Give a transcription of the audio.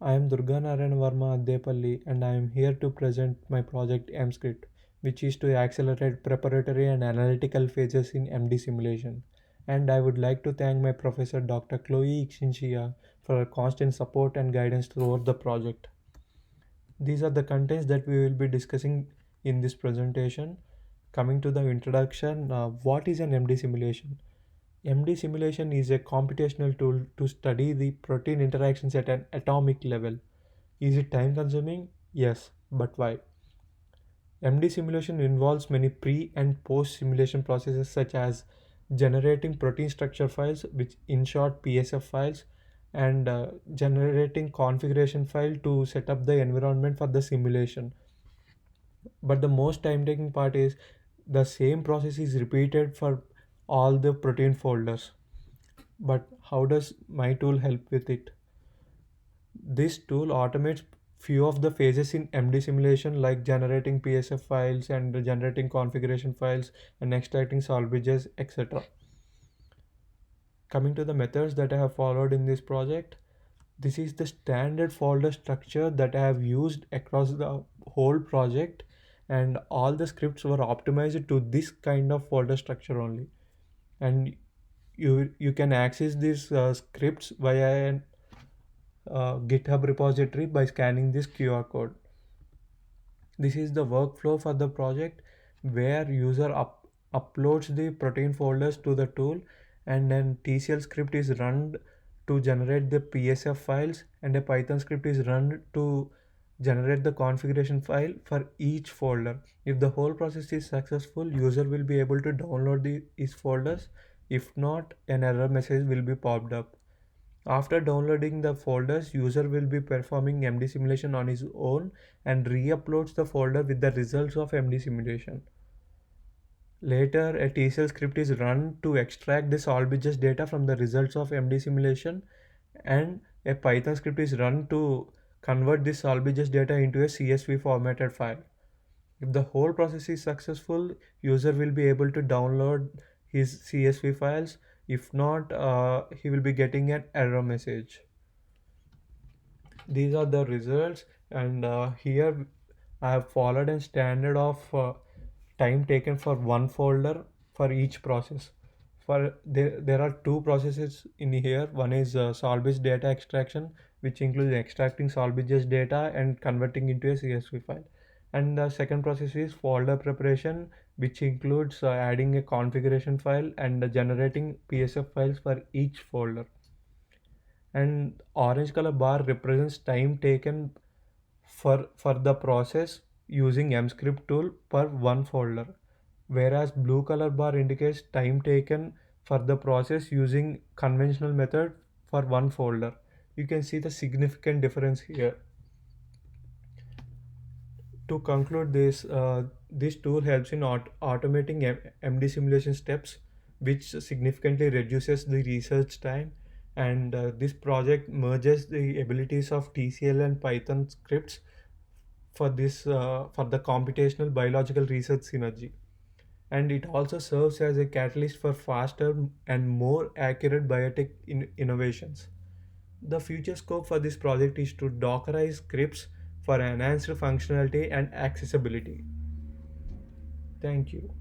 I am Durga Narayana Varma Addepalli and I am here to present my project MScript, which is to accelerate preparatory and analytical phases in MD simulation. And I would like to thank my professor Dr. Chloe Yixin for her constant support and guidance throughout the project. These are the contents that we will be discussing in this presentation. Coming to the introduction, what is an MD simulation? MD simulation is a computational tool to study the protein interactions at an atomic level. Is it time consuming? Yes, but why? MD simulation involves many pre and post simulation processes such as generating protein structure files, which in short PSF files, and generating configuration file to set up the environment for the simulation. But the most time taking part is the same process is repeated for all the protein folders. But how does my tool help with it? This tool automates few of the phases in MD simulation like generating PSF files and generating configuration files and extracting salvages, etc. Coming to the methods that I have followed in this project, this is the standard folder structure that I have used across the whole project, and all the scripts were optimized to this kind of folder structure only. And you can access these scripts via an GitHub repository by scanning this QR code. This is the workflow for the project where user uploads the protein folders to the tool, and then TCL script is run to generate the PSF files, and a Python script is run to generate the configuration file for each folder. If the whole process is successful, user will be able to download these folders. If not, an error message will be popped up. After downloading the folders, user will be performing MD simulation on his own and re-uploads the folder with the results of MD simulation. Later, a TCL script is run to extract the salvages data from the results of MD simulation, and a Python script is run to convert this salvages data into a CSV formatted file. If the whole process is successful, user will be able to download his CSV files. If not, he will be getting an error message. These are the results, and here I have followed a standard of time taken for one folder for each process. For there are two processes in here. One is salvage data extraction, which includes extracting salvages data and converting into a CSV file. And the second process is folder preparation, which includes adding a configuration file and generating PSF files for each folder. And orange color bar represents time taken for the process using mscript tool per one folder, whereas blue color bar indicates time taken for the process using conventional method for one folder. You can see the significant difference here. To conclude this, this tool helps in automating MD simulation steps, which significantly reduces the research time. And this project merges the abilities of TCL and Python scripts for the computational biological research synergy. And it also serves as a catalyst for faster and more accurate biotech innovations. The future scope for this project is to Dockerize scripts for enhanced functionality and accessibility. Thank you.